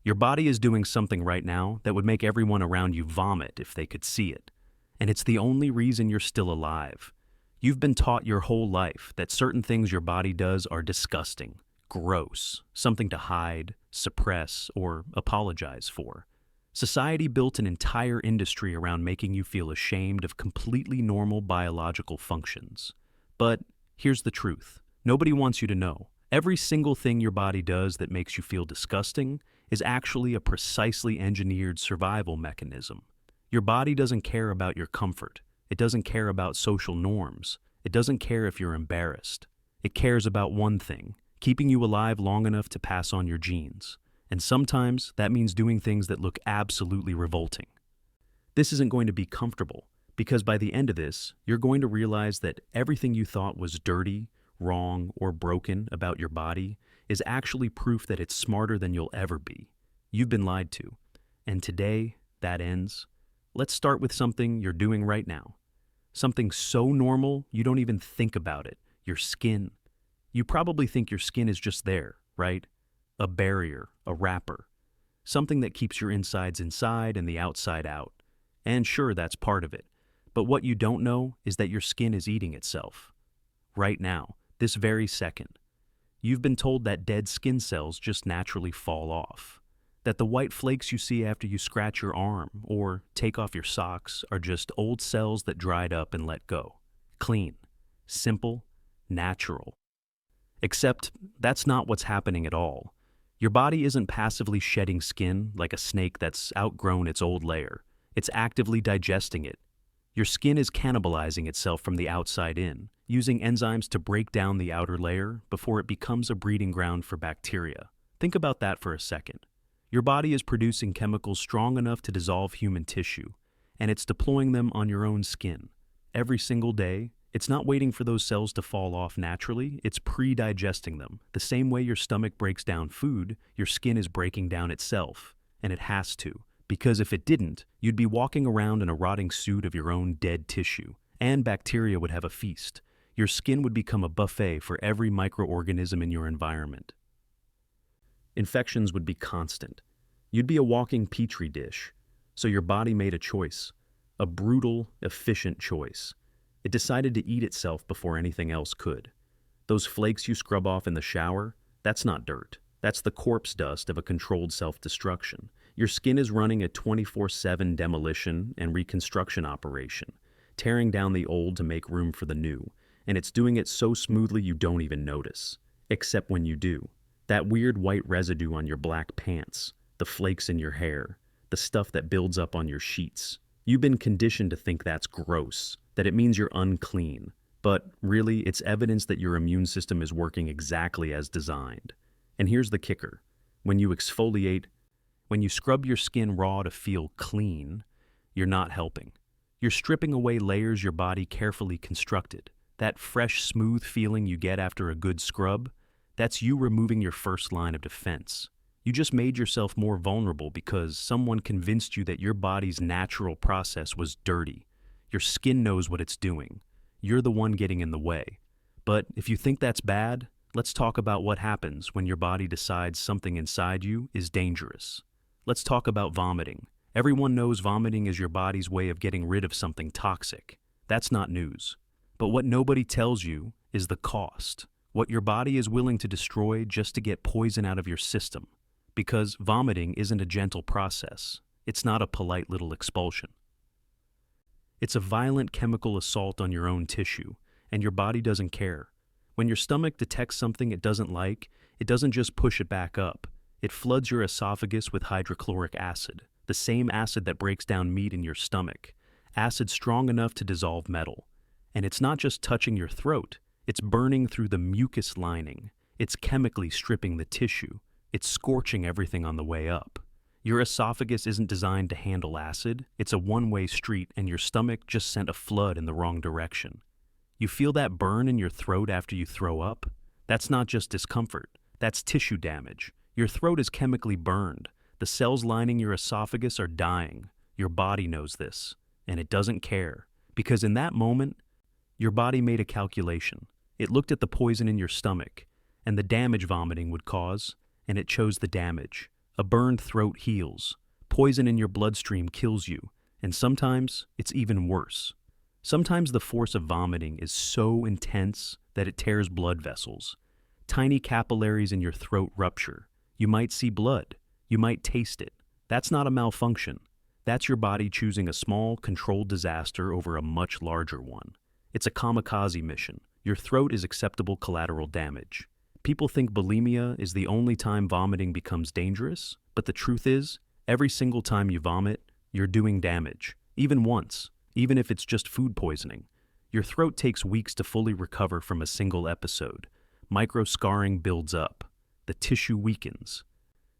Your body is doing something right now that would make everyone around you vomit if they could see it. And it's the only reason you're still alive. You've been taught your whole life that certain things your body does are disgusting, gross, something to hide, suppress, or apologize for. Society built an entire industry around making you feel ashamed of completely normal biological functions. But here's the truth. Nobody wants you to know. Every single thing your body does that makes you feel disgusting is actually a precisely engineered survival mechanism. Your body doesn't care about your comfort. It doesn't care about social norms. It doesn't care if you're embarrassed. It cares about one thing, keeping you alive long enough to pass on your genes. And sometimes that means doing things that look absolutely revolting. This isn't going to be comfortable, because by the end of this, you're going to realize that everything you thought was dirty, wrong, or broken about your body is actually proof that it's smarter than you'll ever be. You've been lied to. And today, that ends. Let's start with something you're doing right now. Something so normal you don't even think about it. Your skin. You probably think your skin is just there, right? A barrier, a wrapper. Something that keeps your insides inside and the outside out. And sure, that's part of it. But what you don't know is that your skin is eating itself. Right now, this very second. You've been told that dead skin cells just naturally fall off. That the white flakes you see after you scratch your arm or take off your socks are just old cells that dried up and let go. Clean, simple, natural. Except that's not what's happening at all. Your body isn't passively shedding skin like a snake that's outgrown its old layer. It's actively digesting it. Your skin is cannibalizing itself from the outside in, using enzymes to break down the outer layer before it becomes a breeding ground for bacteria. Think about that for a second. Your body is producing chemicals strong enough to dissolve human tissue, and it's deploying them on your own skin. Every single day, it's not waiting for those cells to fall off naturally, it's pre-digesting them. The same way your stomach breaks down food, your skin is breaking down itself, and it has to. Because if it didn't, you'd be walking around in a rotting suit of your own dead tissue, and bacteria would have a feast. Your skin would become a buffet for every microorganism in your environment. Infections would be constant. You'd be a walking petri dish. So your body made a choice, a brutal, efficient choice. It decided to eat itself before anything else could. Those flakes you scrub off in the shower, that's not dirt. That's the corpse dust of a controlled self-destruction. Your skin is running a 24/7 demolition and reconstruction operation, tearing down the old to make room for the new, and it's doing it so smoothly you don't even notice. Except when you do. That weird white residue on your black pants, the flakes in your hair, the stuff that builds up on your sheets. You've been conditioned to think that's gross, that it means you're unclean. But really, it's evidence that your immune system is working exactly as designed. And here's the kicker. When you exfoliate, when you scrub your skin raw to feel clean, you're not helping. You're stripping away layers your body carefully constructed. That fresh, smooth feeling you get after a good scrub, that's you removing your first line of defense. You just made yourself more vulnerable because someone convinced you that your body's natural process was dirty. Your skin knows what it's doing. You're the one getting in the way. But if you think that's bad, let's talk about what happens when your body decides something inside you is dangerous. Let's talk about vomiting. Everyone knows vomiting is your body's way of getting rid of something toxic. That's not news. But what nobody tells you is the cost. What your body is willing to destroy just to get poison out of your system. Because vomiting isn't a gentle process. It's not a polite little expulsion. It's a violent chemical assault on your own tissue, and your body doesn't care. When your stomach detects something it doesn't like, it doesn't just push it back up. It floods your esophagus with hydrochloric acid, the same acid that breaks down meat in your stomach, acid strong enough to dissolve metal. And it's not just touching your throat, it's burning through the mucus lining. It's chemically stripping the tissue. It's scorching everything on the way up. Your esophagus isn't designed to handle acid. It's a one-way street, and your stomach just sent a flood in the wrong direction. You feel that burn in your throat after you throw up? That's not just discomfort. That's tissue damage. Your throat is chemically burned. The cells lining your esophagus are dying. Your body knows this, and it doesn't care. Because in that moment, your body made a calculation. It looked at the poison in your stomach, and the damage vomiting would cause, and it chose the damage. A burned throat heals. Poison in your bloodstream kills you, and sometimes it's even worse. Sometimes the force of vomiting is so intense that it tears blood vessels. Tiny capillaries in your throat rupture. You might see blood. You might taste it. That's not a malfunction. That's your body choosing a small, controlled disaster over a much larger one. It's a kamikaze mission. Your throat is acceptable collateral damage. People think bulimia is the only time vomiting becomes dangerous, but the truth is, every single time you vomit, you're doing damage, even once, even if it's just food poisoning. Your throat takes weeks to fully recover from a single episode. Micro-scarring builds up. The tissue weakens.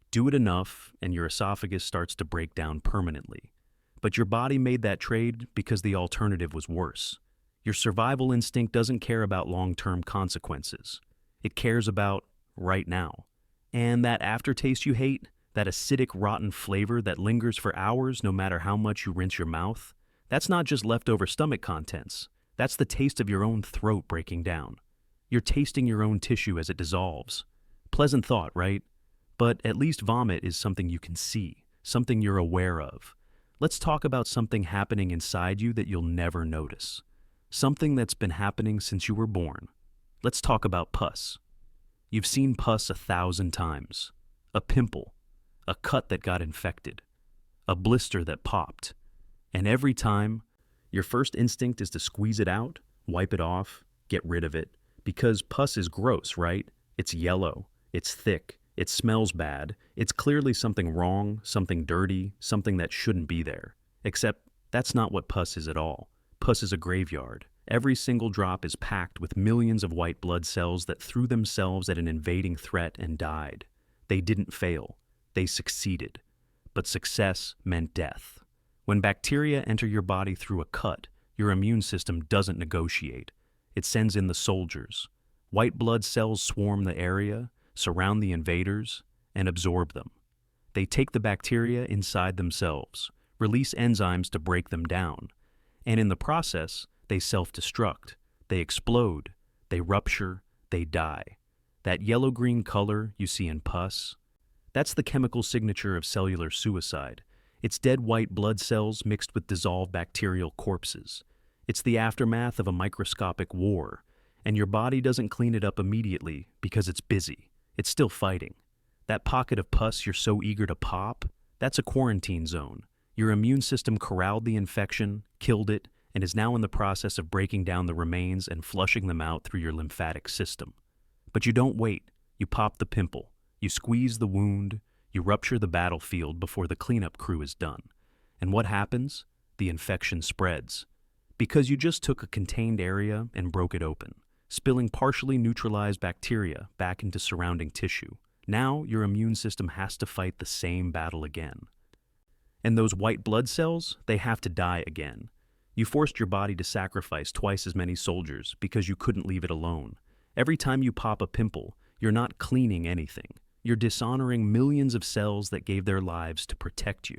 Do it enough, and your esophagus starts to break down permanently. But your body made that trade because the alternative was worse. Your survival instinct doesn't care about long-term consequences. It cares about right now. And that aftertaste you hate, that acidic, rotten flavor that lingers for hours no matter how much you rinse your mouth, that's not just leftover stomach contents. That's the taste of your own throat breaking down. You're tasting your own tissue as it dissolves. Pleasant thought, right? But at least vomit is something you can see, something you're aware of. Let's talk about something happening inside you that you'll never notice. Something that's been happening since you were born. Let's talk about pus. You've seen pus 1,000 times. A pimple, a cut that got infected, a blister that popped. And every time, your first instinct is to squeeze it out, wipe it off, get rid of it. Because pus is gross, right? It's yellow, it's thick, it smells bad, it's clearly something wrong, something dirty, something that shouldn't be there. Except that's not what pus is at all. Pus is a graveyard. Every single drop is packed with millions of white blood cells that threw themselves at an invading threat and died. They didn't fail. They succeeded. But success meant death. When bacteria enter your body through a cut, your immune system doesn't negotiate. It sends in the soldiers. White blood cells swarm the area, surround the invaders, and absorb them. They take the bacteria inside themselves, release enzymes to break them down, and in the process, they self-destruct, they explode, they rupture, they die. That yellow-green color you see in pus, that's the chemical signature of cellular suicide. It's dead white blood cells mixed with dissolved bacterial corpses. It's the aftermath of a microscopic war, and your body doesn't clean it up immediately because it's busy. It's still fighting. That pocket of pus you're so eager to pop, that's a quarantine zone. Your immune system corralled the infection, killed it, and is now in the process of breaking down the remains and flushing them out through your lymphatic system. But you don't wait. You pop the pimple. You squeeze the wound. You rupture the battlefield before the cleanup crew is done. And what happens? The infection spreads. Because you just took a contained area and broke it open, spilling partially neutralized bacteria back into surrounding tissue. Now your immune system has to fight the same battle again. And those white blood cells, they have to die again. You forced your body to sacrifice twice as many soldiers because you couldn't leave it alone. Every time you pop a pimple, you're not cleaning anything. You're dishonoring millions of cells that gave their lives to protect you.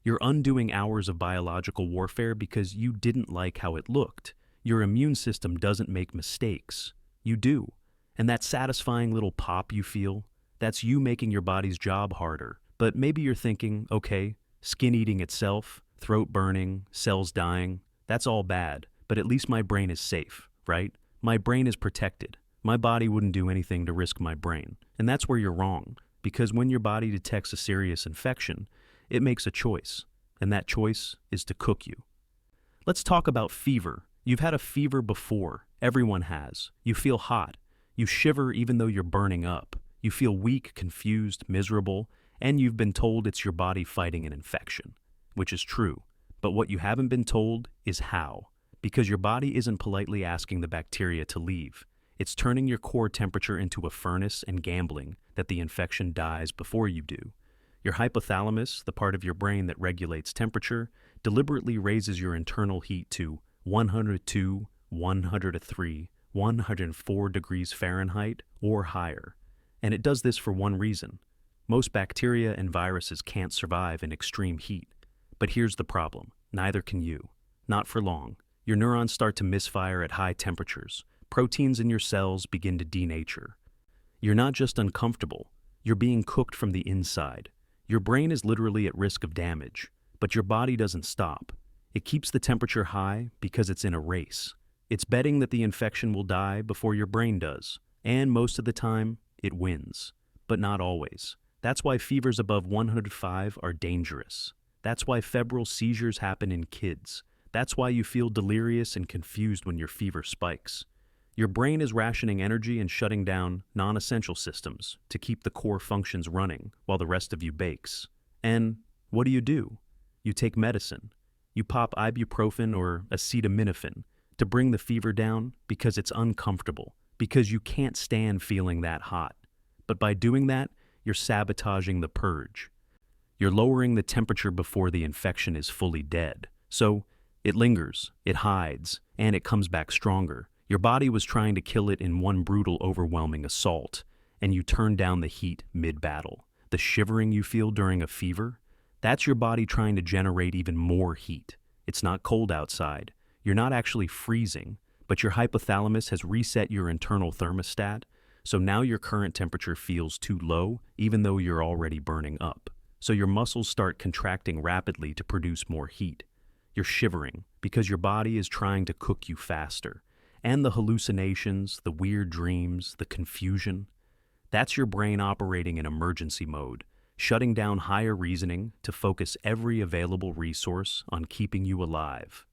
You're undoing hours of biological warfare because you didn't like how it looked. Your immune system doesn't make mistakes. You do. And that satisfying little pop you feel, that's you making your body's job harder. But maybe you're thinking, okay, skin eating itself, throat burning, cells dying, that's all bad, but at least my brain is safe, right? My brain is protected. My body wouldn't do anything to risk my brain. And that's where you're wrong, because when your body detects a serious infection, it makes a choice, and that choice is to cook you. Let's talk about fever. You've had a fever before. Everyone has. You feel hot. You shiver even though you're burning up. You feel weak, confused, miserable, and you've been told it's your body fighting an infection, which is true. But what you haven't been told is how, because your body isn't politely asking the bacteria to leave. It's turning your core temperature into a furnace and gambling that the infection dies before you do. Your hypothalamus, the part of your brain that regulates temperature, deliberately raises your internal heat to 102, 103, 104 degrees Fahrenheit or higher. And it does this for one reason. Most bacteria and viruses can't survive in extreme heat. But here's the problem. Neither can you. Not for long. Your neurons start to misfire at high temperatures. Proteins in your cells begin to denature. You're not just uncomfortable. You're being cooked from the inside. Your brain is literally at risk of damage, but your body doesn't stop. It keeps the temperature high because it's in a race. It's betting that the infection will die before your brain does, and most of the time, it wins. But not always. That's why fevers above 105 are dangerous. That's why febrile seizures happen in kids. That's why you feel delirious and confused when your fever spikes. Your brain is rationing energy and shutting down non-essential systems to keep the core functions running while the rest of you bakes. And what do? You take medicine. You pop ibuprofen or acetaminophen to bring the fever down because it's uncomfortable, because you can't stand feeling that hot. But by doing that, you're sabotaging the purge. You're lowering the temperature before the infection is fully dead. So it lingers, it hides, and it comes back stronger. Your body was trying to kill it in one brutal, overwhelming assault, and you turn down the heat mid-battle. The shivering you feel during a fever, that's your body trying to generate even more heat. It's not cold outside. You're not actually freezing, but your hypothalamus has reset your internal thermostat, so now your current temperature feels too low, even though you're already burning up. So your muscles start contracting rapidly to produce more heat. You're shivering because your body is trying to cook you faster. And the hallucinations, the weird dreams, the confusion, that's your brain operating in emergency mode, shutting down higher reasoning to focus every available resource on keeping you alive.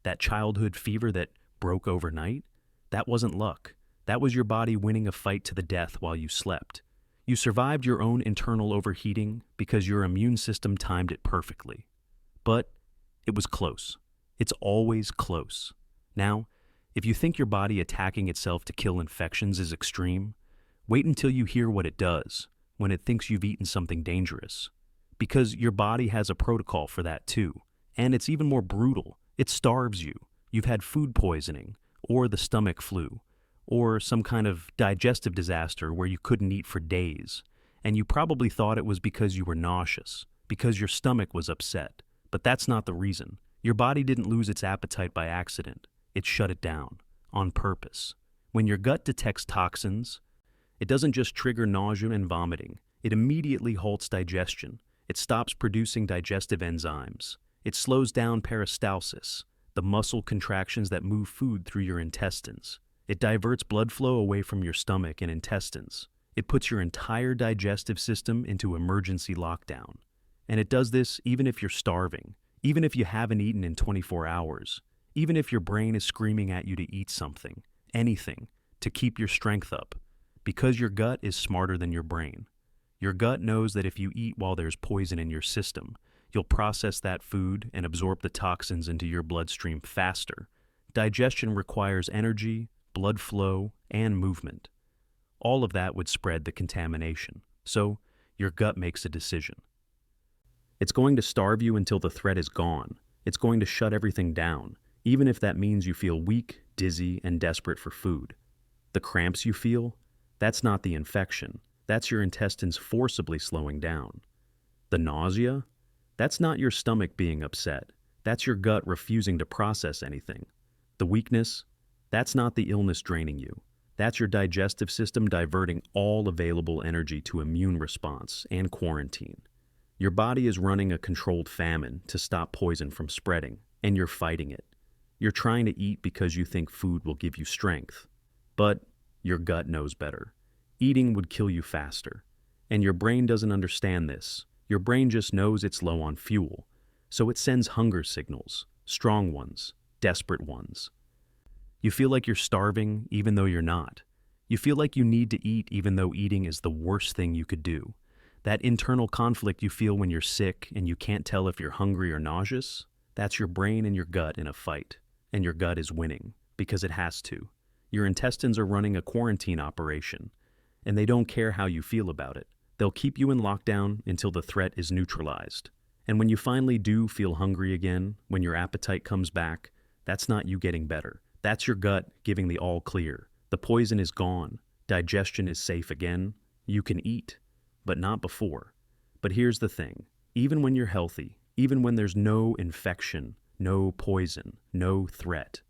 That childhood fever that broke overnight, that wasn't luck. That was your body winning a fight to the death while you slept. You survived your own internal overheating because your immune system timed it perfectly. But it was close. It's always close. Now, if you think your body attacking itself to kill infections is extreme, wait until you hear what it does when it thinks you've eaten something dangerous. Because your body has a protocol for that too. And it's even more brutal. It starves you. You've had food poisoning, or the stomach flu, or some kind of digestive disaster where you couldn't eat for days. And you probably thought it was because you were nauseous, because your stomach was upset. But that's not the reason. Your body didn't lose its appetite by accident. It shut it down, on purpose. When your gut detects toxins, it doesn't just trigger nausea and vomiting. It immediately halts digestion. It stops producing digestive enzymes. It slows down peristalsis, the muscle contractions that move food through your intestines. It diverts blood flow away from your stomach and intestines. It puts your entire digestive system into emergency lockdown. And it does this even if you're starving, even if you haven't eaten in 24 hours. Even if your brain is screaming at you to eat something, anything, to keep your strength up, because your gut is smarter than your brain. Your gut knows that if you eat while there's poison in your system, you'll process that food and absorb the toxins into your bloodstream faster. Digestion requires energy, blood flow, and movement. All of that would spread the contamination. So, your gut makes a decision. It's going to starve you until the threat is gone. It's going to shut everything down, even if that means you feel weak, dizzy, and desperate for food. The cramps you feel, that's not the infection. That's your intestines forcibly slowing down. The nausea, that's not your stomach being upset. That's your gut refusing to process anything. The weakness, that's not the illness draining you. That's your digestive system diverting all available energy to immune response and quarantine. Your body is running a controlled famine to stop poison from spreading, and you're fighting it. You're trying to eat because you think food will give you strength. But your gut knows better. Eating would kill you faster. And your brain doesn't understand this. Your brain just knows it's low on fuel. So it sends hunger signals, strong ones, desperate ones. You feel like you're starving even though you're not. You feel like you need to eat even though eating is the worst thing you could do. That internal conflict you feel when you're sick and you can't tell if you're hungry or nauseous, that's your brain and your gut in a fight. And your gut is winning, because it has to. Your intestines are running a quarantine operation, and they don't care how you feel about it. They'll keep you in lockdown until the threat is neutralized. And when you finally do feel hungry again, when your appetite comes back, that's not you getting better. That's your gut giving the all clear. The poison is gone. Digestion is safe again. You can eat, but not before. But here's the thing. Even when you're healthy, even when there's no infection, no poison, no threat,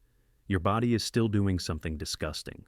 your body is still doing something disgusting.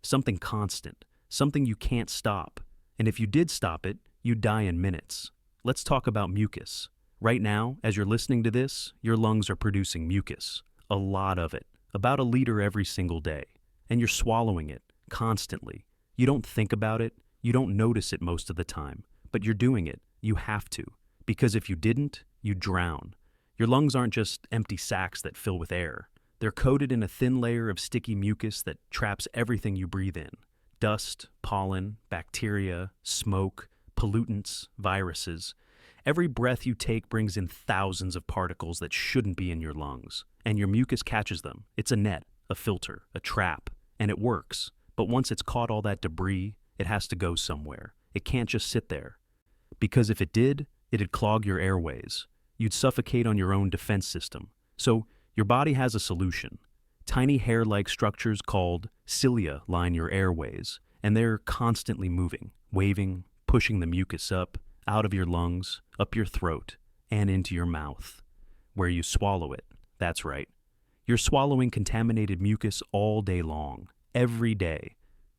Something constant, something you can't stop. And if you did stop it, you'd die in minutes. Let's talk about mucus. Right now, as you're listening to this, your lungs are producing mucus. A lot of it, about a liter every single day. And you're swallowing it, constantly. You don't think about it, you don't notice it most of the time, but you're doing it. You have to. Because if you didn't, you'd drown. Your lungs aren't just empty sacs that fill with air. They're coated in a thin layer of sticky mucus that traps everything you breathe in. Dust, pollen, bacteria, smoke, pollutants, viruses. Every breath you take brings in thousands of particles that shouldn't be in your lungs. And your mucus catches them. It's a net, a filter, a trap. And it works. But once it's caught all that debris, it has to go somewhere. It can't just sit there. Because if it did, it'd clog your airways. You'd suffocate on your own defense system. So your body has a solution. Tiny hair-like structures called cilia line your airways, and they're constantly moving, waving, pushing the mucus up, out of your lungs, up your throat, and into your mouth, where you swallow it. That's right. You're swallowing contaminated mucus all day long, every day.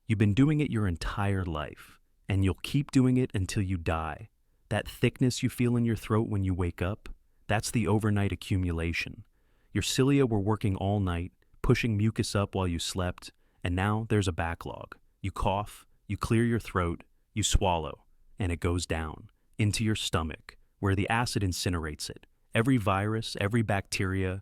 You've been doing it your entire life, and you'll keep doing it until you die. That thickness you feel in your throat when you wake up, that's the overnight accumulation. Your cilia were working all night, pushing mucus up while you slept, and now there's a backlog. You cough, you clear your throat, you swallow, and it goes down, into your stomach, where the acid incinerates it. Every virus, every bacteria,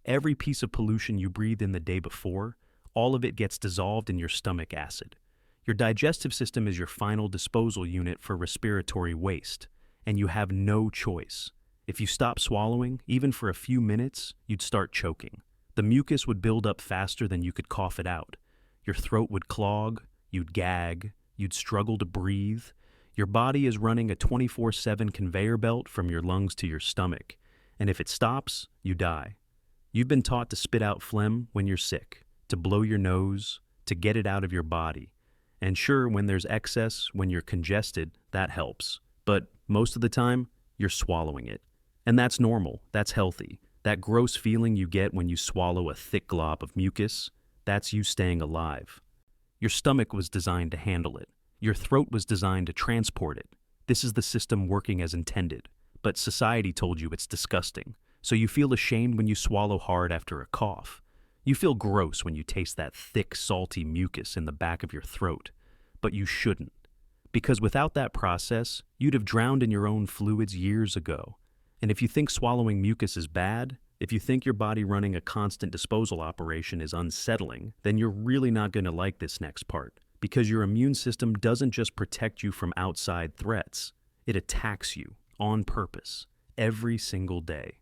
every piece of pollution you breathed in the day before, all of it gets dissolved in your stomach acid. Your digestive system is your final disposal unit for respiratory waste, and you have no choice. If you stop swallowing, even for a few minutes, you'd start choking. The mucus would build up faster than you could cough it out. Your throat would clog, you'd gag, you'd struggle to breathe. Your body is running a 24/7 conveyor belt from your lungs to your stomach, and if it stops, you die. You've been taught to spit out phlegm when you're sick, to blow your nose, to get it out of your body. And sure, when there's excess, when you're congested, that helps. But most of the time, you're swallowing it. And that's normal, that's healthy. That gross feeling you get when you swallow a thick glob of mucus, that's you staying alive. Your stomach was designed to handle it. Your throat was designed to transport it. This is the system working as intended. But society told you it's disgusting. So you feel ashamed when you swallow hard after a cough. You feel gross when you taste that thick, salty mucus in the back of your throat. But you shouldn't. Because without that process, you'd have drowned in your own fluids years ago. And if you think swallowing mucus is bad, if you think your body running a constant disposal operation is unsettling, then you're really not going to like this next part. Because your immune system doesn't just protect you from outside threats, it attacks you on purpose every single day.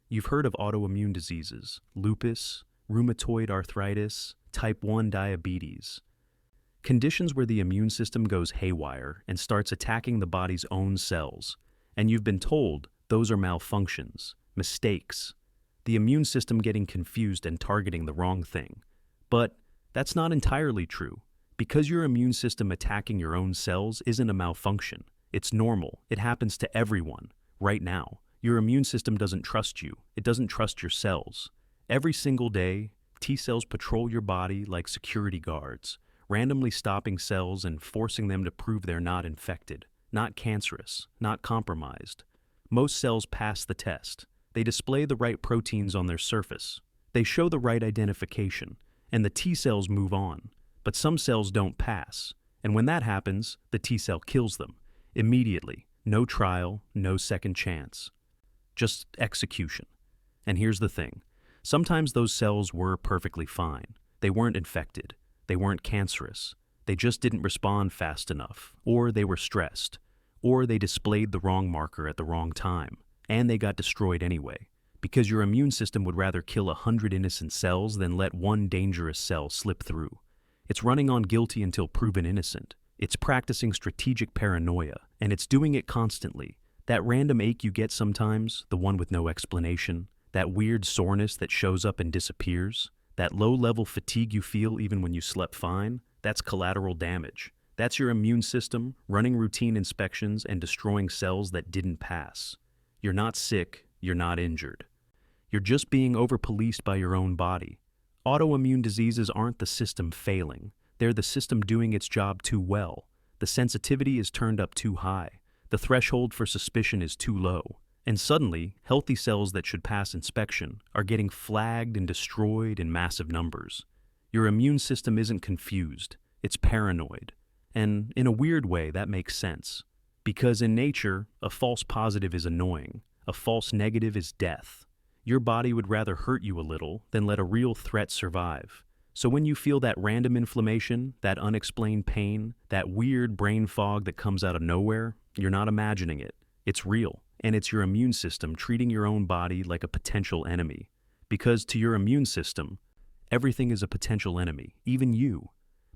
You've heard of autoimmune diseases, lupus, rheumatoid arthritis, type 1 diabetes. Conditions where the immune system goes haywire and starts attacking the body's own cells. And you've been told those are malfunctions, mistakes, the immune system getting confused and targeting the wrong thing. But that's not entirely true. Because your immune system attacking your own cells isn't a malfunction. It's normal. It happens to everyone, right now. Your immune system doesn't trust you. It doesn't trust your cells. Every single day, T cells patrol your body like security guards, randomly stopping cells and forcing them to prove they're not infected, not cancerous, not compromised. Most cells pass the test. They display the right proteins on their surface. They show the right identification, and the T cells move on. But some cells don't pass, and when that happens, the T cell kills them. Immediately. No trial, no second chance. Just execution. And here's the thing. Sometimes those cells were perfectly fine. They weren't infected. They weren't cancerous. They just didn't respond fast enough, or they were stressed, or they displayed the wrong marker at the wrong time, and they got destroyed anyway, because your immune system would rather kill 100 innocent cells than let one dangerous cell slip through. It's running on guilty until proven innocent. It's practicing strategic paranoia, and it's doing it constantly. That random ache you get sometimes, the one with no explanation, that weird soreness that shows up and disappears, that low-level fatigue you feel even when you slept fine, that's collateral damage. That's your immune system running routine inspections and destroying cells that didn't pass. You're not sick, you're not injured. You're just being over-policed by your own body. Autoimmune diseases aren't the system failing. They're the system doing its job too well. The sensitivity is turned up too high. The threshold for suspicion is too low, and suddenly, healthy cells that should pass inspection are getting flagged and destroyed in massive numbers. Your immune system isn't confused, it's paranoid. And in a weird way, that makes sense. Because in nature, a false positive is annoying, a false negative is death. Your body would rather hurt you a little than let a real threat survive. So when you feel that random inflammation, that unexplained pain, that weird brain fog that comes out of nowhere, you're not imagining it. It's real, and it's your immune system treating your own body like a potential enemy. Because to your immune system, everything is a potential enemy, even you.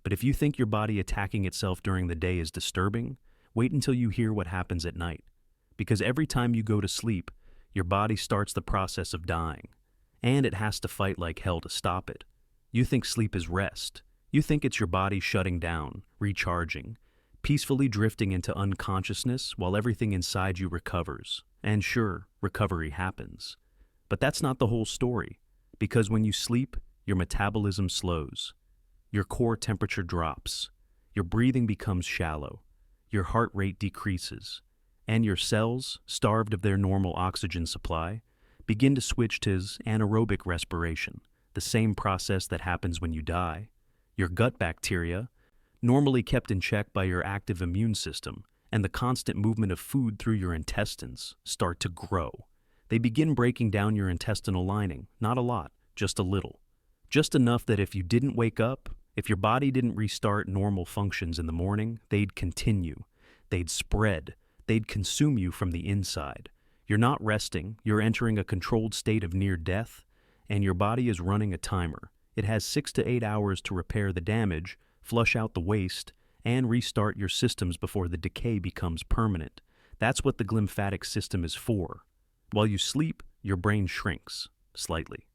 But if you think your body attacking itself during the day is disturbing, wait until you hear what happens at night. Because every time you go to sleep, your body starts the process of dying, and it has to fight like hell to stop it. You think sleep is rest. You think it's your body shutting down, recharging, peacefully drifting into unconsciousness while everything inside you recovers. And sure, recovery happens. But that's not the whole story, because when you sleep, your metabolism slows. Your core temperature drops. Your breathing becomes shallow. Your heart rate decreases. And your cells, starved of their normal oxygen supply, begin to switch to anaerobic respiration, the same process that happens when you die. Your gut bacteria, normally kept in check by your active immune system, and the constant movement of food through your intestines, start to grow. They begin breaking down your intestinal lining, not a lot, just a little. Just enough that if you didn't wake up, if your body didn't restart normal functions in the morning, they'd continue. They'd spread. They'd consume you from the inside. You're not resting, you're entering a controlled state of near death, and your body is running a timer. It has 6 to 8 hours to repair the damage, flush out the waste, and restart your systems before the decay becomes permanent. That's what the glymphatic system is for. While you sleep, your brain shrinks, slightly.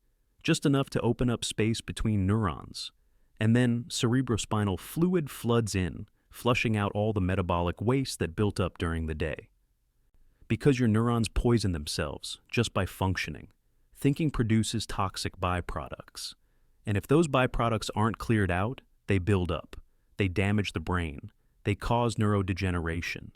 Just enough to open up space between neurons. And then cerebrospinal fluid floods in, flushing out all the metabolic waste that built up during the day. Because your neurons poison themselves just by functioning, thinking produces toxic byproducts. And if those byproducts aren't cleared out, they build up. They damage the brain. They cause neurodegeneration.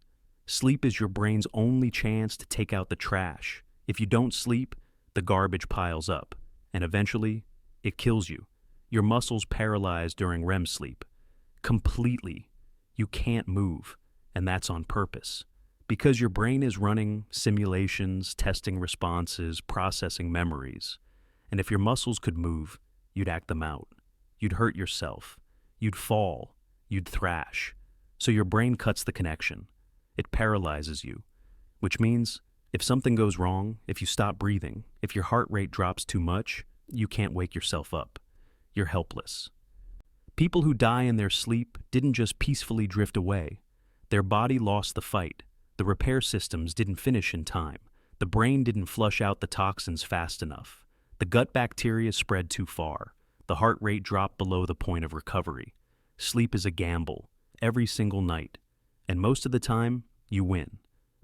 Sleep is your brain's only chance to take out the trash. If you don't sleep, the garbage piles up, and eventually, it kills you. Your muscles paralyze during REM sleep. Completely. You can't move, and that's on purpose. Because your brain is running simulations, testing responses, processing memories. And if your muscles could move, you'd act them out. You'd hurt yourself. You'd fall. You'd thrash. So your brain cuts the connection. It paralyzes you. Which means, if something goes wrong, if you stop breathing, if your heart rate drops too much, you can't wake yourself up. You're helpless. People who die in their sleep didn't just peacefully drift away. Their body lost the fight. The repair systems didn't finish in time. The brain didn't flush out the toxins fast enough. The gut bacteria spread too far. The heart rate dropped below the point of recovery. Sleep is a gamble, every single night. And most of the time, you win.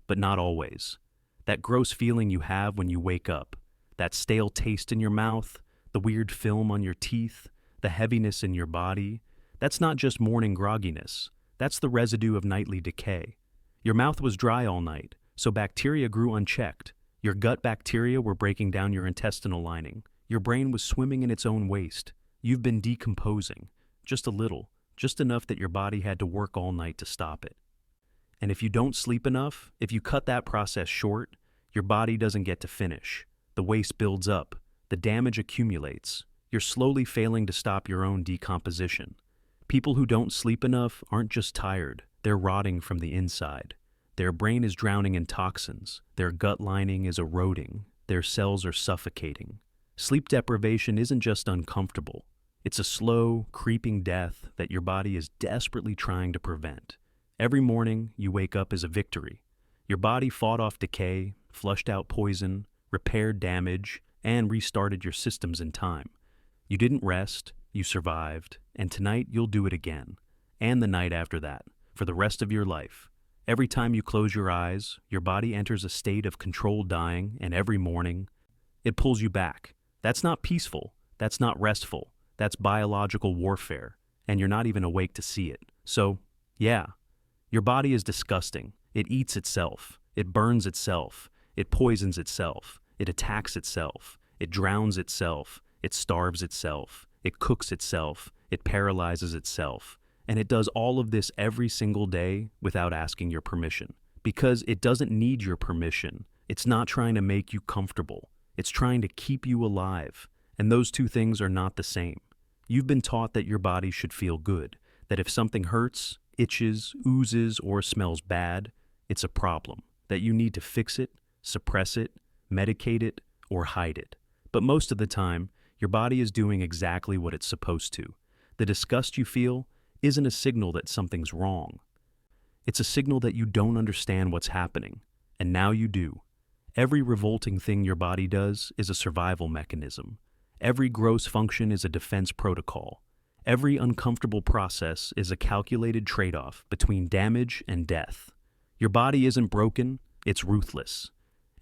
But not always. That gross feeling you have when you wake up, that stale taste in your mouth, the weird film on your teeth, the heaviness in your body, that's not just morning grogginess. That's the residue of nightly decay. Your mouth was dry all night, so bacteria grew unchecked. Your gut bacteria were breaking down your intestinal lining. Your brain was swimming in its own waste. You've been decomposing, just a little, just enough that your body had to work all night to stop it. And if you don't sleep enough, if you cut that process short, your body doesn't get to finish. The waste builds up. The damage accumulates. You're slowly failing to stop your own decomposition. People who don't sleep enough aren't just tired. They're rotting from the inside. Their brain is drowning in toxins. Their gut lining is eroding. Their cells are suffocating. Sleep deprivation isn't just uncomfortable. It's a slow, creeping death that your body is desperately trying to prevent. Every morning, you wake up as a victory. Your body fought off decay, flushed out poison, repaired damage, and restarted your systems in time. You didn't rest, you survived, and tonight you'll do it again. And the night after that. For the rest of your life. Every time you close your eyes, your body enters a state of controlled dying, and every morning, it pulls you back. That's not peaceful. That's not restful. That's biological warfare, and you're not even awake to see it. So, yeah, your body is disgusting. It eats itself. It burns itself. It poisons itself. It attacks itself. It drowns itself. It starves itself. It cooks itself. It paralyzes itself. And it does all of this every single day without asking your permission. Because it doesn't need your permission. It's not trying to make you comfortable. It's trying to keep you alive. And those two things are not the same. You've been taught that your body should feel good, that if something hurts, itches, oozes, or smells bad, it's a problem, that you need to fix it, suppress it, medicate it, or hide it. But most of the time, your body is doing exactly what it's supposed to. The disgust you feel isn't a signal that something's wrong. It's a signal that you don't understand what's happening, and now you do. Every revolting thing your body does is a survival mechanism. Every gross function is a defense protocol. Every uncomfortable process is a calculated trade-off between damage and death. Your body isn't broken, it's ruthless.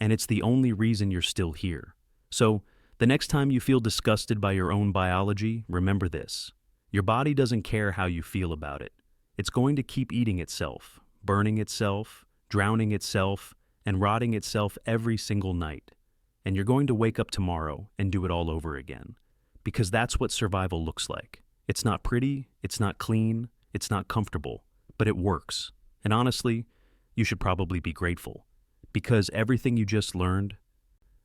And it's the only reason you're still here. So, the next time you feel disgusted by your own biology, remember this. Your body doesn't care how you feel about it. It's going to keep eating itself, burning itself, drowning itself, and rotting itself every single night. And you're going to wake up tomorrow and do it all over again. Because that's what survival looks like. It's not pretty, it's not clean, it's not comfortable, but it works. And honestly, you should probably be grateful. Because everything you just learned,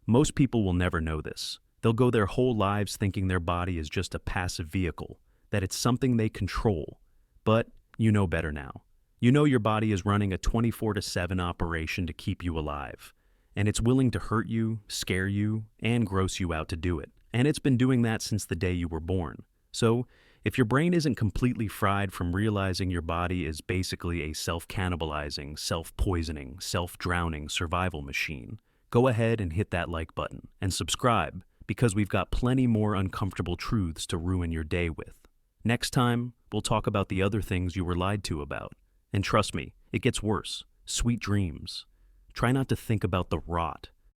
most people will never know this. They'll go their whole lives thinking their body is just a passive vehicle, that it's something they control. But you know better now. You know your body is running a 24/7 operation to keep you alive. And it's willing to hurt you, scare you, and gross you out to do it. And it's been doing that since the day you were born. So, if your brain isn't completely fried from realizing your body is basically a self-cannibalizing, self-poisoning, self-drowning survival machine, go ahead and hit that like button and subscribe, because we've got plenty more uncomfortable truths to ruin your day with. Next time, we'll talk about the other things you were lied to about. And trust me, it gets worse. Sweet dreams. Try not to think about the rot